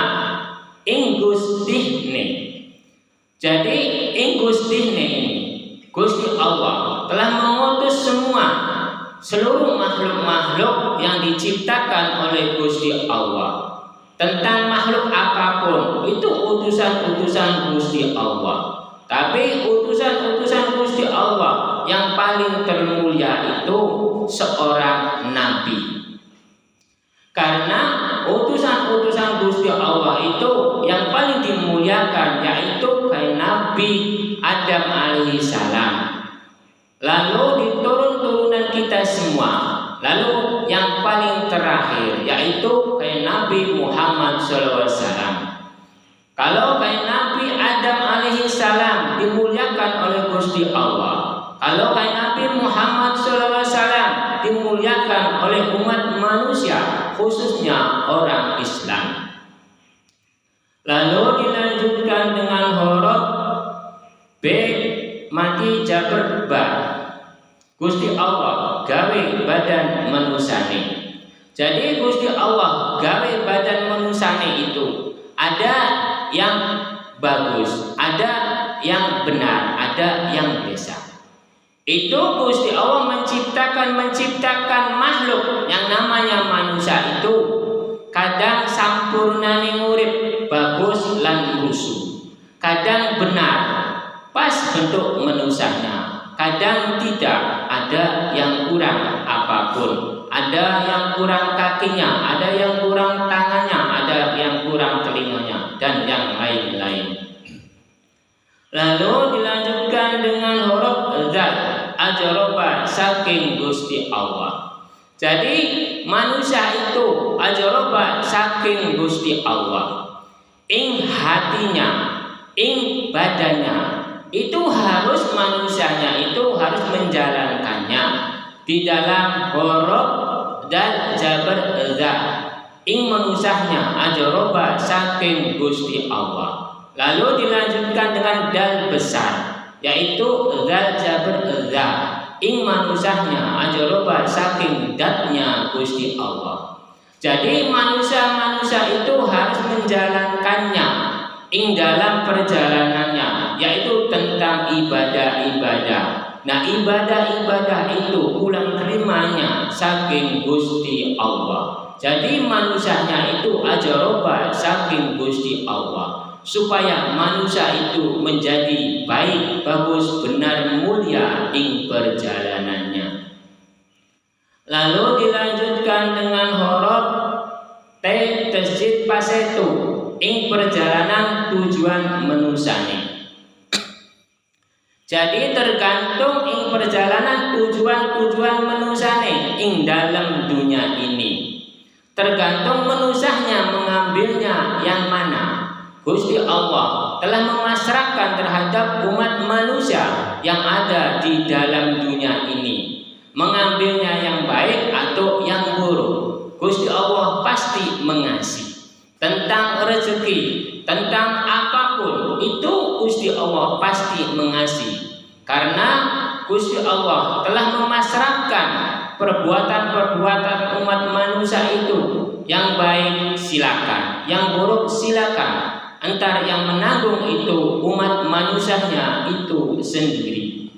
[SPEAKER 1] ing gustihne. Jadi ing gustihne ini Gusti Allah telah mengutus seluruh makhluk-makhluk yang diciptakan oleh Gusti Allah. Tentang makhluk apapun itu utusan-utusan Gusti Allah. Tapi utusan-utusan Gusti Allah yang paling termulia itu seorang nabi. Karena utusan-utusan Gusti Allah itu yang paling dimuliakan yaitu kayak Nabi Adam alaihissalam. lalu diturun-turunan kita semua, lalu yang paling terakhir yaitu kayak Nabi Muhammad SAW. Kalau kayak Nabi Adam alaihi salam dimuliakan oleh Gusti Allah, kalau kayak Nabi Muhammad SAW dimuliakan oleh umat manusia, khususnya orang Islam. Lalu dilanjutkan dengan huruf B mati jaber ba. Gusti Allah gawe badan manusane. Jadi Gusti Allah gawe badan manusane itu ada yang bagus, ada yang benar, ada yang biasa. Itu Gusti Allah menciptakan makhluk yang namanya manusia itu kadang sampurnane urip, bagus lan rusuh. Kadang benar, pas bentuk manusianya, kadang tidak, ada yang kurang apapun. Ada yang kurang kakinya, ada yang kurang tangannya, ada yang kurang telinganya, dan yang lain-lain. Lalu dilanjutkan dengan huruf zat ajaroba saking Gusti Allah. Jadi manusia itu ajaroba saking Gusti Allah. Ing hatinya, ing badannya, itu harus manusianya itu harus menjalankannya di dalam huruf dan jabar za. Ing manusianya ajaroba saking Gusti Allah. Lalu dilanjutkan dengan dal besar, yaitu zal jabar za. Ing manusianya ajaroba saking datnya Gusti Allah. Jadi manusia-manusia itu harus menjalankannya ing dalam perjalanannya, yaitu tentang ibadah-ibadah. Nah, ibadah-ibadah itu pulang terimanya saking Gusti Allah. Jadi manusianya itu ajaroba saking Gusti Allah, supaya manusia itu menjadi baik, bagus, benar, mulia ing perjalanannya. Lalu dilanjutkan dengan huruf T tasjid pasetu ing perjalanan tujuan manusane. Jadi tergantung ing perjalanan tujuan manusane ing dalam dunia ini. Tergantung manusanya mengambilnya yang mana. Gusti Allah telah memasrahkan terhadap umat manusia yang ada di dalam dunia ini, mengambilnya yang baik atau yang buruk. Gusti Allah pasti mengasihi. Tentang rezeki, tentang apapun itu Gusti Allah pasti mengasihi. Karena Gusti Allah telah memasrahkan perbuatan-perbuatan umat manusia itu. Yang baik silakan, yang buruk silakan. Entar yang menanggung itu umat manusianya itu sendiri.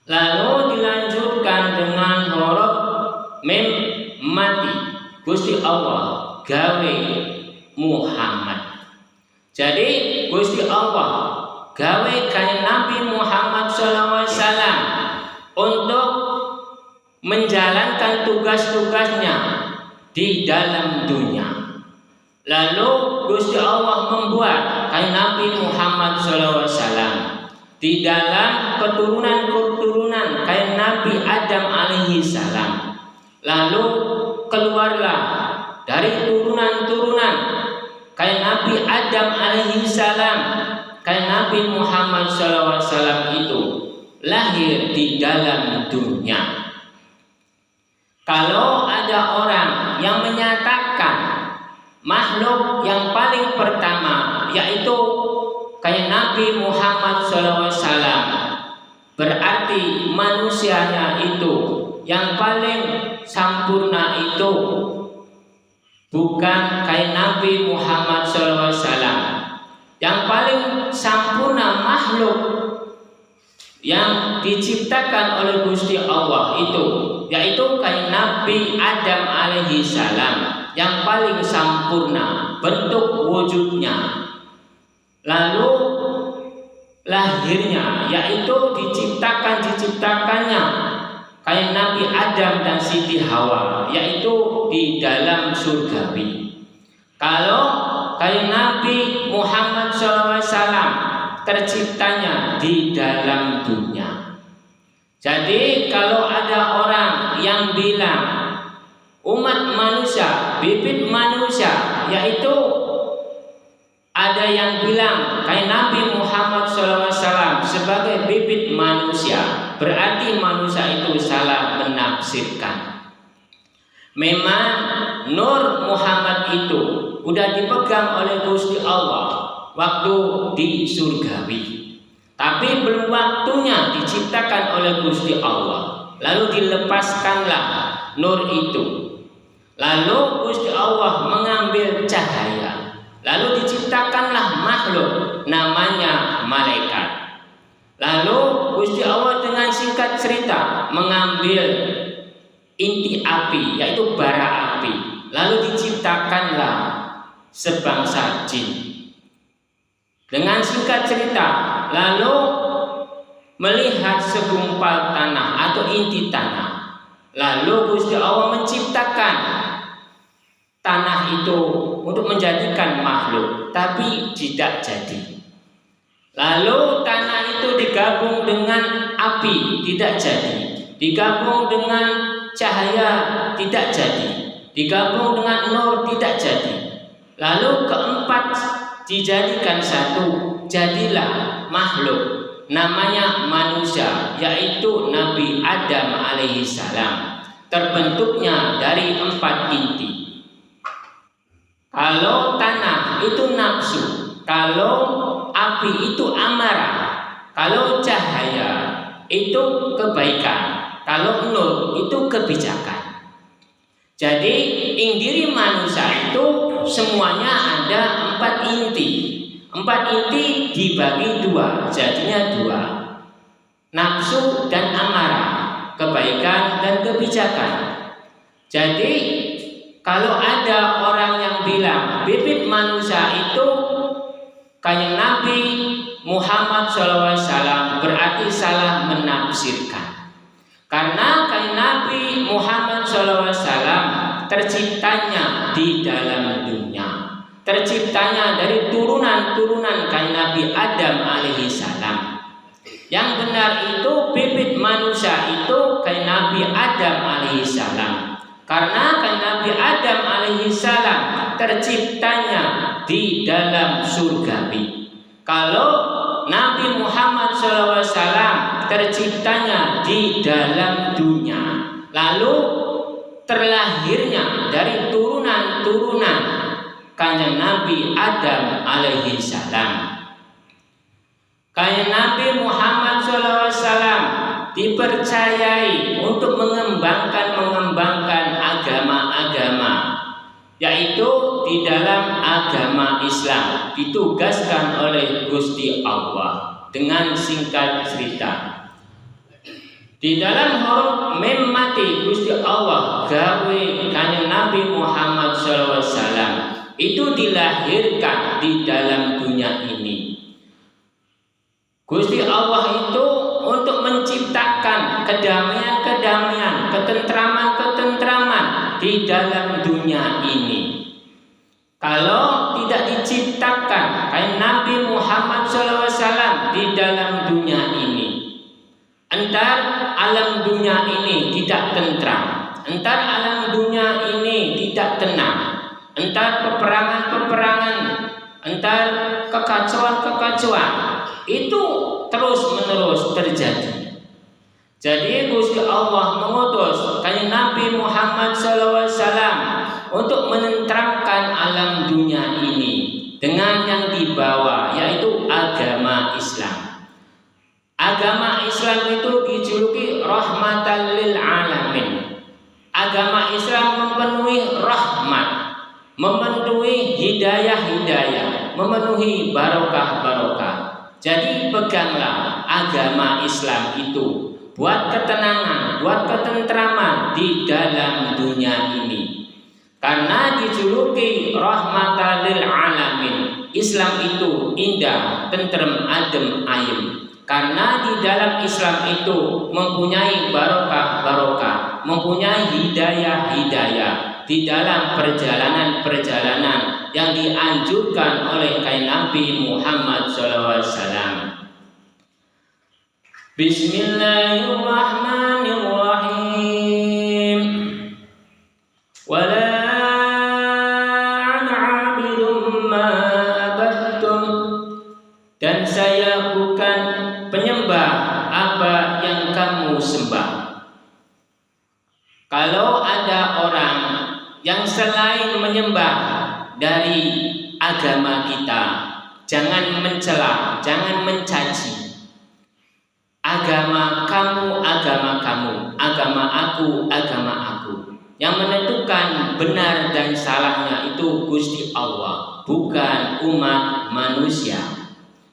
[SPEAKER 1] Lalu dilanjutkan dengan huruf mim mati. Gusti Allah gawe Muhammad. Jadi Gusti Allah gawe kayak Nabi Muhammad SAW untuk menjalankan tugas-tugasnya di dalam dunia. Lalu Gusti Allah membuat kayak Nabi Muhammad SAW di dalam keturunan kayak Nabi Adam alaihi salam. Lalu keluarlah dari turunan kayak Nabi Adam alaihi salam, kayak Nabi Muhammad SAW itu lahir di dalam dunia. Kalau ada orang yang menyatakan makhluk yang paling pertama yaitu kayak Nabi Muhammad SAW, berarti manusianya itu yang paling sempurna itu bukan kayak Nabi Muhammad SAW. Yang paling sempurna makhluk yang diciptakan oleh Gusti Allah itu yaitu kayak Nabi Adam alaihi salam, yang paling sempurna bentuk wujudnya. Lalu lahirnya yaitu diciptakannya kayak Nabi Adam dan Siti Hawa, yaitu di dalam surgawi. Kalau kayak Nabi Muhammad SAW terciptanya di dalam dunia. Jadi kalau ada orang yang bilang umat manusia, bibit manusia, yaitu ada yang bilang kayak Nabi Muhammad SAW sebagai bibit manusia, berarti manusia itu salah menafsirkan. Memang nur Muhammad itu udah dipegang oleh Gusti Allah waktu di surgawi, tapi belum waktunya diciptakan oleh Gusti Allah. Lalu dilepaskanlah nur itu. Lalu Gusti Allah mengambil cahaya. Lalu diciptakanlah makhluk namanya malaikat. Lalu Gusti Allah dengan singkat cerita mengambil inti api, yaitu bara api. Lalu diciptakanlah sebangsa jin. Dengan singkat cerita, lalu melihat segumpal tanah atau inti tanah. Lalu Gusti Allah menciptakan tanah itu untuk menjadikan makhluk, tapi tidak jadi. Lalu tanah itu digabung dengan api, tidak jadi. Digabung dengan cahaya, tidak jadi. Digabung dengan nur, tidak jadi. Lalu keempat dijadikan satu, jadilah makhluk namanya manusia, yaitu Nabi Adam alaihissalam. Terbentuknya dari 4 inti. Kalau tanah itu nafsu, kalau api itu amarah, kalau cahaya itu kebaikan, kalau nur itu kebijakan. Jadi indiri manusia itu semuanya ada 4 inti. 4 inti dibagi 2, jadinya 2. Nafsu dan amarah, kebaikan dan kebijakan. Jadi kalau ada orang yang bilang bibit manusia itu kayak Nabi Muhammad SAW, berarti salah menafsirkan. Karena kayak Nabi Muhammad SAW terciptanya di dalam dunia, terciptanya dari turunan-turunan kayak Nabi Adam alaihissalam. Yang benar itu bibit manusia itu kayak Nabi Adam alaihissalam. Karena kayak Nabi Adam alaihissalam terciptanya di dalam surgawi. Kalau Nabi Muhammad SAW terciptanya di dalam dunia, lalu terlahirnya dari turunan-turunan kanjeng Nabi Adam alaihissalam. Kanjeng Nabi Muhammad SAW dipercayai untuk mengembangkan agama-agama, yaitu di dalam agama Islam ditugaskan oleh Gusti Allah. Dengan singkat cerita, di dalam huruf mim mati Gusti Allah gawe kanjeng Nabi Muhammad SAW itu dilahirkan di dalam dunia ini. Gusti Allah itu untuk menciptakan kedamaian-kedamaian, ketentraman-ketentraman di dalam dunia ini. Kalau tidak diciptakan kayak Nabi Muhammad SAW di dalam dunia ini, entar alam dunia ini tidak tentram, entar alam dunia ini tidak tenang, entar peperangan-peperangan, entar kekacauan-kekacauan itu terus-menerus terjadi. Jadi Gusti Allah mengutus kayak Nabi Muhammad SAW untuk menenteramkan alam dunia ini dengan yang dibawa, yaitu agama Islam. Agama Islam itu dijuluki rahmatan lil alamin. Agama Islam memenuhi rahmat, memenuhi hidayah-hidayah, memenuhi barokah-barokah. Jadi peganglah agama Islam itu buat ketenangan, buat ketentraman di dalam dunia ini. Karena dijuluki rahmatan lil alamin. Islam itu indah, tentrem, adem, ayem. Karena di dalam Islam itu mempunyai barokah-barokah, mempunyai hidayah-hidayah di dalam perjalanan-perjalanan yang dianjurkan oleh kain Nabi Muhammad SAW. Bismillahirrahmanirrahim. Wala ana 'abidum ma abattum, dan saya bukan penyembah apa yang kamu sembah. Kalau ada orang yang selain menyembah dari agama kita, jangan mencela, jangan mencaci. Agama kamu, agama kamu, agama aku, agama aku. Yang menentukan benar dan salahnya itu Gusti Allah, bukan umat manusia.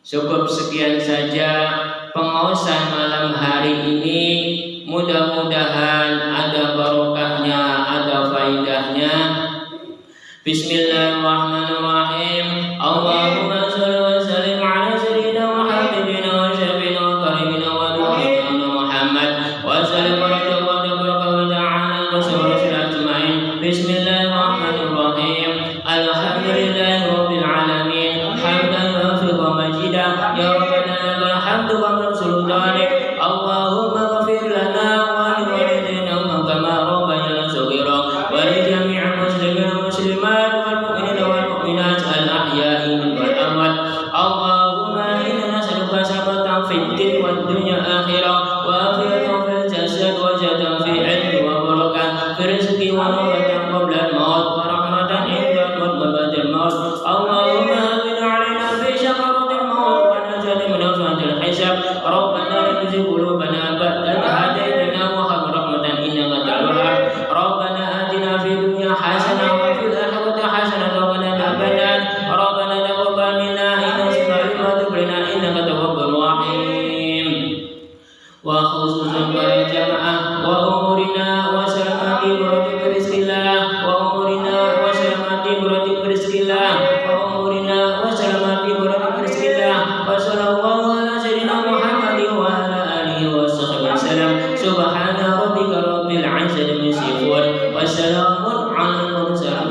[SPEAKER 1] Cukup sekian saja pengawasan malam hari ini. Mudah-mudahan ada barokahnya, ada faidahnya. Bismillahirrahmanirrahim. Allahumma shalli wa sallim ala sayyidina wa habibina wa syafiina wa karimina wa du'aina Muhammad wa sallim wa baraka wa ta'ala wa sallallahu ajma'in. Bismillahirrahmanirrahim. Alhamdulillahi rabbil alamin. Hamdan wa majidah. Ya rabbana lakal hamdu wa minka sultanik. Allahumma ghfir lana wa li walidayna kama rabbayana shaghira wa li jami'il muslimin wal muslimat wal mu'minina wal mu'minat al ahya'i wal amwat. Allahumma inna nas'aluka sabatan fid din wad dunya akhirah wa afiyatan fil jasad wa zatan fi ilmi wa barakah fi rizqi wa nawbatan qabla al maut wa rahmatan inda al maut wa ba'da al maut. Allahumma hawwin 'alaina fi sakaratil maut wa najina min afatil hisab. Rabbana la tuzigh qulubana ba'da idh hadaytana wa hab rahmatan innaka antal wahhab. Rabbana atina fid dunya hasanah wa fil akhirati hasanah wa qina adzabannar. Rabbana taqabbal minna innaka antal tub lana innaka tawwabur rahim. Wa khususan para jamaah wa umurina wa salamati berati berizkillah wa umurina wa salamati berati berizkillah wa umurina wa salamati berati berizkillah wa sallallahu ala sayyidina Muhammadin wa ala alihi wa sahbihi wasallam. Subhana rabbika rabbil izzati amma yasifun wa salamun alal mursalin